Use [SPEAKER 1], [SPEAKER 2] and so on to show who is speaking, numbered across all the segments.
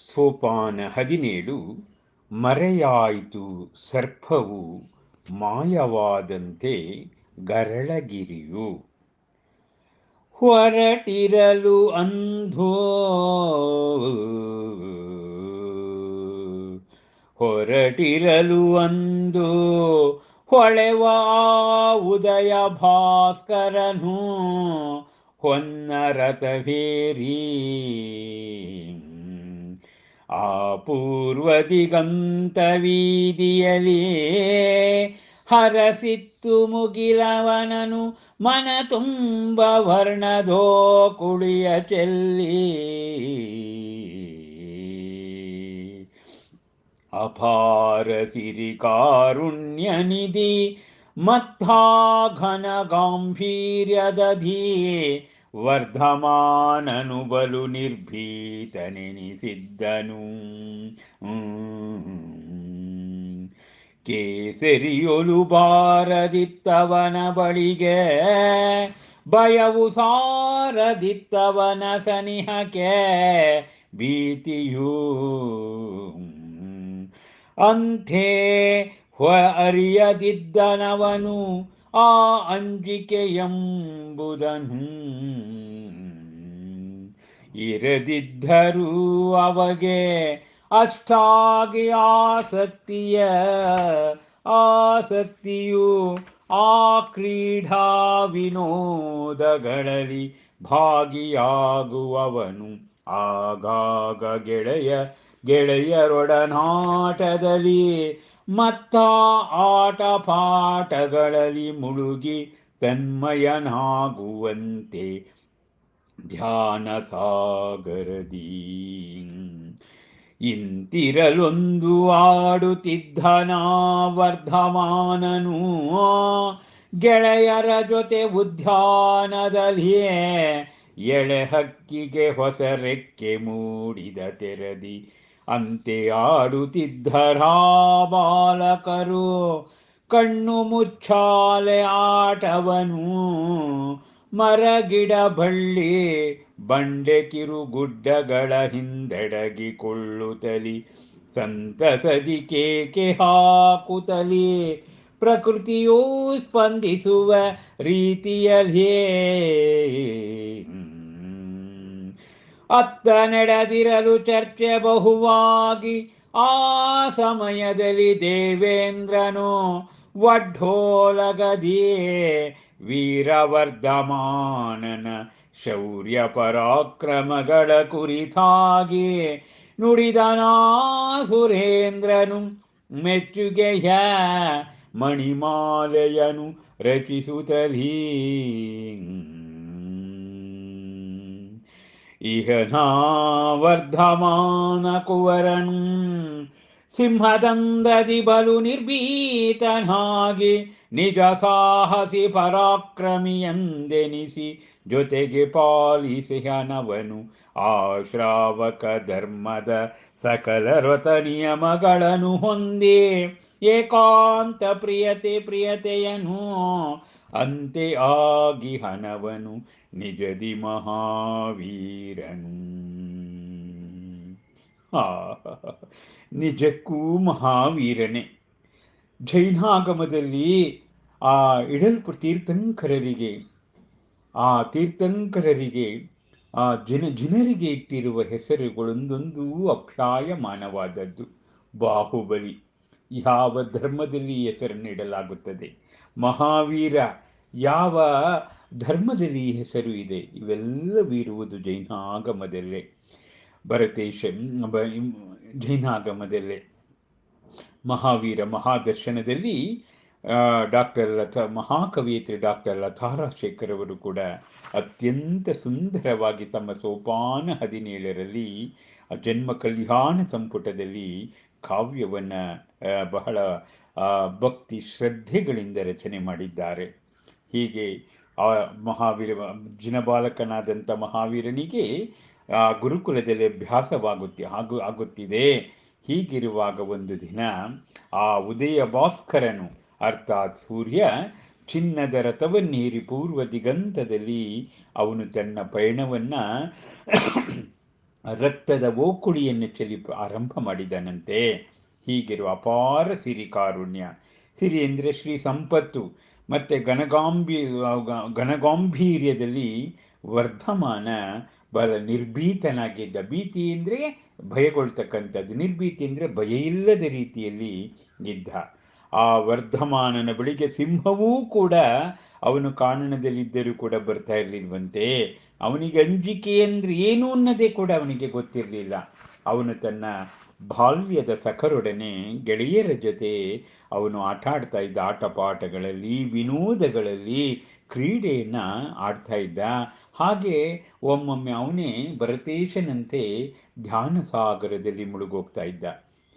[SPEAKER 1] ಸೋಪಾನ 17. ಮರೆಯಾಯಿತು ಸರ್ಪವು ಮಾಯವಾದಂತೆ ಗರಳಗಿರಿಯು. ಹೊರಟಿರಲು ಅಂಧೋ ಹೊರಟಿರಲು ಅಂದು ಹೊಳೆವ ಉದಯ ಭಾಸ್ಕರನು ಹೊನ್ನರತವೇರಿ ಆ ಪೂರ್ವ ದಿಗಂತ ವೀದಿಯಲಿ ಹರಸಿತ್ತು ಮುಗಿಲವನನು ಮನ ತುಂಬ ವರ್ಣದೋ ಕುಳಿಯ ಚೆಲ್ಲಿ. ಅಪಾರ ಸಿರಿ ಕಾರುಣ್ಯ ನಿಧಿ ಮತ್ಥಾ ಘನ ಗಾಂಭೀರ್ಯದಧಿ ವರ್ಧಮಾನನು ಬಲು ನಿರ್ಭೀತನೆನಿಸಿದ್ದನು. ಕೇಸರಿಯೊಲು ಬಾರದಿತ್ತವನ ಬಳಿಗೆ ಭಯವು ಸಾರದಿತ್ತವನ ಸನಿಹಕ್ಕೆ ಭೀತಿಯೂ. ಅಂಥೇ ಅರಿಯದಿದ್ದನವನು ಆ ಅಂಜಿಕೆ ಎಂಬುದನು. ಇರದಿದ್ದರೂ ಅವಗೆ ಅಷ್ಟಾಗಿ ಆಸಕ್ತಿಯು ಆ ಕ್ರೀಡಾ ವಿನೋದಗಳಲ್ಲಿ ಭಾಗಿಯಾಗುವವನು ಆಗಾಗ ಗೆಳೆಯರೊಡನಾಟದಲ್ಲಿ ಮತ್ತ ಆಟ ಪಾಠಗಳಲ್ಲಿ ಮುಳುಗಿ ತನ್ಮಯನಾಗುವಂತೆ ಧ್ಯಾನ ಸಾಗರದಿ. ಇಂತಿರಲೊಂದು ಆಡುತ್ತಿದ್ದನ ವರ್ಧಮಾನನು ಗೆಳೆಯರ ಜೊತೆ ಉದ್ಯಾನದಲ್ಲಿಯೇ ಎಳೆ ಹಕ್ಕಿಗೆ ಹೊಸ ರೆಕ್ಕೆ ಮೂಡಿದ ತೆರದಿ. ಅಂತೆ ಆಡುತ್ತಿದ್ದರಾ ಬಾಲಕರು ಕಣ್ಣು ಮುಚ್ಚಾಲೆ ಆಟವನು. ಮರಗಿಡ ಬಳ್ಳಿ ಬಂಡೆ ಕಿರುಗುಡ್ಡಗಳ ಹಿಂದಡಗಿಕೊಳ್ಳುತ್ತಲಿ ಸಂತಸದಿ ಕೇಕೆ ಹಾಕುತ್ತಲಿ ಪ್ರಕೃತಿಯೂ ಸ್ಪಂದಿಸುವ ರೀತಿಯಲ್ಲಿಯೇ. ಅತ್ತ ನಡೆದಿರಲು ಚರ್ಚೆ ಬಹುವಾಗಿ ಆ ಸಮಯದಲ್ಲಿ ದೇವೇಂದ್ರನು ವಡ್ಢೋಲಗದಿಯೇ ವೀರವರ್ಧಮಾನನ ಶೌರ್ಯ ಪರಾಕ್ರಮಗಳ ಕುರಿತಾಗಿ ನುಡಿದನಾ ಸುರೇಂದ್ರನು ಮೆಚ್ಚುಗೆಯ ಮಣಿಮಾಲೆಯನು ರಚಿಸುತ್ತಲೀ. ಇಹನಾ ವರ್ಧಮಾನ ಕುವರನು ಸಿಂಹದಂದದಿ ಬಲು ನಿರ್ಭೀತನಾಗಿ ನಿಜ ಸಾಹಸಿ ಪರಾಕ್ರಮಿಯಂದೆನಿಸಿ ಜೊತೆಗೆ ಪಾಲಿಸಿಹನವನು ಆ ಶ್ರಾವಕ ಧರ್ಮದ ಸಕಲ ವ್ರತ ನಿಯಮಗಳನ್ನು ಹೊಂದಿ ಏಕಾಂತ ಪ್ರಿಯತೆಯನು. ಅಂತೆ ಆಗಿ ಹನವನು ನಿಜದಿ ಮಹಾವೀರನು. ನಿಜಕ್ಕೂ ಮಹಾವೀರನೇ. ಜೈನಾಗಮದಲ್ಲಿ ಆ ತೀರ್ಥಂಕರರಿಗೆ ಆ ಜನರಿಗೆ ಇಟ್ಟಿರುವ ಹೆಸರುಗಳೊಂದೊಂದು ಅಪ್ಯಾಯಮಾನವಾದದ್ದು. ಬಾಹುಬಲಿ ಯಾವ ಧರ್ಮದಲ್ಲಿ ಹೆಸರನ್ನಿಡಲಾಗುತ್ತದೆ? ಮಹಾವೀರ ಯಾವ ಧರ್ಮದಲ್ಲಿ ಹೆಸರು ಇದೆ? ಇವೆಲ್ಲವಿರುವುದು ಜೈನಾಗಮದಲ್ಲೇ. ಜೈನಾಗಮದಲ್ಲೇ ಮಹಾವೀರ ಮಹಾದರ್ಶನದಲ್ಲಿ ಮಹಾಕವಿಯತ್ರಿ ಡಾಕ್ಟರ್ ಲತಾ ರಾಜಶೇಖರ್ ಅವರು ಕೂಡ ಅತ್ಯಂತ ಸುಂದರವಾಗಿ ತಮ್ಮ ಸೋಪಾನ 17ರಲ್ಲಿ ಜನ್ಮ ಕಲ್ಯಾಣ ಸಂಪುಟದಲ್ಲಿ ಕಾವ್ಯವನ್ನು ಬಹಳ ಭಕ್ತಿ ಶ್ರದ್ಧೆಗಳಿಂದ ರಚನೆ ಮಾಡಿದ್ದಾರೆ. ಹೀಗೆ ಆ ಜಿನಬಾಲಕನಾದಂಥ ಮಹಾವೀರನಿಗೆ ಗುರುಕುಲದಲ್ಲಿ ಆಗುತ್ತಿದೆ. ಹೀಗಿರುವಾಗ ಒಂದು ದಿನ ಆ ಉದಯ ಭಾಸ್ಕರನು ಅರ್ಥಾತ್ ಸೂರ್ಯ ಚಿನ್ನದ ರಥವನ್ನೇರಿ ಪೂರ್ವ ದಿಗಂತದಲ್ಲಿ ಅವನು ತನ್ನ ಪಯಣವನ್ನು ರಕ್ತದ ಓಕುಳಿಯನ್ನು ಚೆಲ್ಲಿ ಆರಂಭ ಮಾಡಿದನಂತೆ. ಹೀಗಿರುವ ಅಪಾರ ಸಿರಿ ಕಾರುಣ್ಯ. ಸಿರಿ ಅಂದರೆ ಶ್ರೀ ಸಂಪತ್ತು. ಮತ್ತು ಘನಗಾಂಭೀರ್ಯದಲ್ಲಿ ವರ್ಧಮಾನ ಬಹಳ ನಿರ್ಭೀತನಾಗಿದ್ದ. ಭೀತಿ ಅಂದರೆ ಭಯಗೊಳ್ತಕ್ಕಂಥದ್ದು, ನಿರ್ಭೀತಿ ಅಂದರೆ ಭಯ ಇಲ್ಲದ ರೀತಿಯಲ್ಲಿ ಇದ್ದ. ಆ ವರ್ಧಮಾನನ ಬಳಿಗೆ ಸಿಂಹವೂ ಕೂಡ ಅವನು ಕಾನನದಲ್ಲಿದ್ದರೂ ಕೂಡ ಬರ್ತಾ ಇರಲಿಲ್ವಂತೆ. ಅವನಿಗೆ ಅಂಜಿಕೆ ಅಂದರೆ ಏನು ಅನ್ನೋದೇ ಕೂಡ ಅವನಿಗೆ ಗೊತ್ತಿರಲಿಲ್ಲ. ಅವನು ತನ್ನ ಬಾಲ್ಯದ ಸಖರೊಡನೆ ಗೆಳೆಯರ ಜೊತೆ ಅವನು ಆಟ ಆಡ್ತಾ ಇದ್ದ. ಆಟಪಾಠಗಳಲ್ಲಿ, ವಿನೋದಗಳಲ್ಲಿ ಕ್ರೀಡೆಯನ್ನು ಆಡ್ತಾ ಇದ್ದ. ಹಾಗೆ ಒಮ್ಮೊಮ್ಮೆ ಅವನೇ ಭರತೇಶನಂತೆ ಧ್ಯಾನ ಸಾಗರದಲ್ಲಿ ಮುಳುಗೋಗ್ತಾ ಇದ್ದ.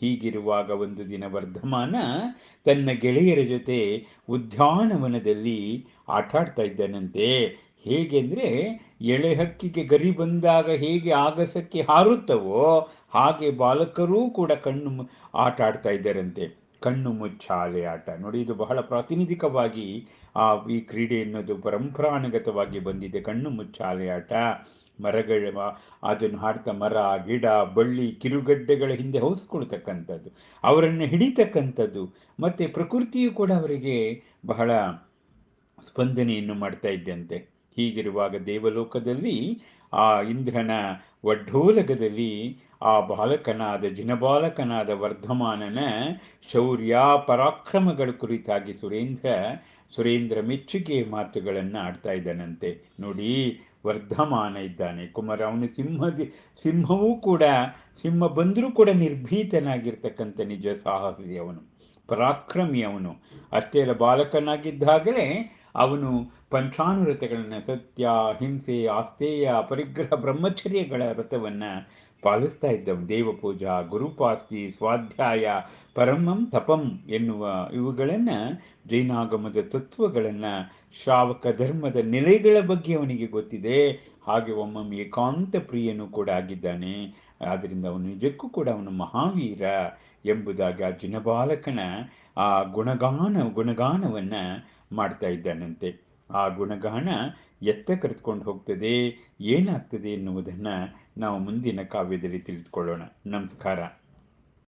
[SPEAKER 1] ಹೀಗಿರುವಾಗ ಒಂದು ದಿನ ವರ್ಧಮಾನ ತನ್ನ ಗೆಳೆಯರ ಜೊತೆ ಉದ್ಯಾನವನದಲ್ಲಿ ಆಟ ಆಡ್ತಾ ಇದ್ದಾನಂತೆ. ಹೇಗೆಂದರೆ ಎಳೆ ಹಕ್ಕಿಗೆ ಗರಿ ಬಂದಾಗ ಹೇಗೆ ಆಗಸಕ್ಕೆ ಹಾರುತ್ತವೋ ಹಾಗೆ ಬಾಲಕರೂ ಕೂಡ ಆಟ ಆಡ್ತಾ ಇದ್ದಾರಂತೆ. ಕಣ್ಣು ಮುಚ್ಚಾಲೆ ಆಟ ನೋಡಿ, ಇದು ಬಹಳ ಪ್ರಾತಿನಿಧಿಕವಾಗಿ ಈ ಕ್ರೀಡೆ ಎನ್ನುವುದು ಪರಂಪರಾನುಗತವಾಗಿ ಬಂದಿದೆ. ಕಣ್ಣು ಮುಚ್ಚಾಲೆ ಆಟ. ಮರಗಳ ಅದನ್ನು ಹಾಡ್ತಾ ಮರ, ಗಿಡ, ಬಳ್ಳಿ, ಕಿರುಗಡ್ಡೆಗಳ ಹಿಂದೆ ಹೊಸ್ಕೊಳ್ತಕ್ಕಂಥದ್ದು, ಅವರನ್ನು ಹಿಡಿತಕ್ಕಂಥದ್ದು. ಮತ್ತು ಪ್ರಕೃತಿಯು ಕೂಡ ಅವರಿಗೆ ಬಹಳ ಸ್ಪಂದನೆಯನ್ನು ಮಾಡ್ತಾ ಇದ್ದಂತೆ. ಹೀಗಿರುವಾಗ ದೇವಲೋಕದಲ್ಲಿ ಆ ಇಂದ್ರನ ವಡ್ಡೋಲಗದಲ್ಲಿ ಆ ಬಾಲಕನಾದ ಜಿನಬಾಲಕನಾದ ವರ್ಧಮಾನನ ಶೌರ್ಯ ಪರಾಕ್ರಮಗಳ ಕುರಿತಾಗಿ ಸುರೇಂದ್ರ ಮೆಚ್ಚುಗೆ ಮಾತುಗಳನ್ನು ಆಡ್ತಾ ಇದ್ದಾನಂತೆ. ನೋಡಿ, ವರ್ಧಮಾನ ಇದ್ದಾನೆ ಕುಮಾರ, ಅವನು ಸಿಂಹವೂ ಕೂಡ, ಸಿಂಹ ಬಂದರೂ ಕೂಡ ನಿರ್ಭೀತನಾಗಿರ್ತಕ್ಕಂಥ ನಿಜ ಸಾಹಸಿ ಅವನು, ಪರಾಕ್ರಮಿ ಅವನು. ಅಷ್ಟೇ ಅಲ್ಲ, ಬಾಲಕನಾಗಿದ್ದಾಗಲೇ ಅವನು ಪಂಚಾನುವ್ರತಗಳನ್ನು, ಸತ್ಯ, ಹಿಂಸೆ, ಆಸ್ತೇಯ, ಪರಿಗ್ರಹ, ಬ್ರಹ್ಮಚರ್ಯಗಳ ವ್ರತವನ್ನು ಪಾಲಿಸ್ತಾ ಇದ್ದವು. ದೇವಪೂಜಾ, ಗುರುಪಾಸ್ತಿ, ಸ್ವಾಧ್ಯಾಯ, ಪರಮಂ ತಪಂ ಎನ್ನುವ ಇವುಗಳನ್ನು, ಜೈನಾಗಮದ ತತ್ವಗಳನ್ನು, ಶ್ರಾವಕ ಧರ್ಮದ ನೆಲೆಗಳ ಬಗ್ಗೆ ಅವನಿಗೆ ಗೊತ್ತಿದೆ. ಹಾಗೆ ಒಮ್ಮೊಮ್ಮೆ ಏಕಾಂತ ಪ್ರಿಯನೂ ಕೂಡ ಆಗಿದ್ದಾನೆ. ಆದ್ದರಿಂದ ಅವನು ನಿಜಕ್ಕೂ ಕೂಡ ಅವನು ಮಹಾವೀರ ಎಂಬುದಾಗಿ ಆ ಜಿನಬಾಲಕನ ಆ ಗುಣಗಾನವನ್ನು ಮಾಡ್ತಾ ಇದ್ದಾನಂತೆ. ಆ ಗುಣಗಾನ ಎತ್ತ ಕರೆದುಕೊಂಡು ಹೋಗ್ತದೆ, ಏನಾಗ್ತದೆ ಎನ್ನುವುದನ್ನು ನಾವು ಮುಂದಿನ ಕಾವ್ಯದಲ್ಲಿ ತಿಳಿದುಕೊಳ್ಳೋಣ. ನಮಸ್ಕಾರ.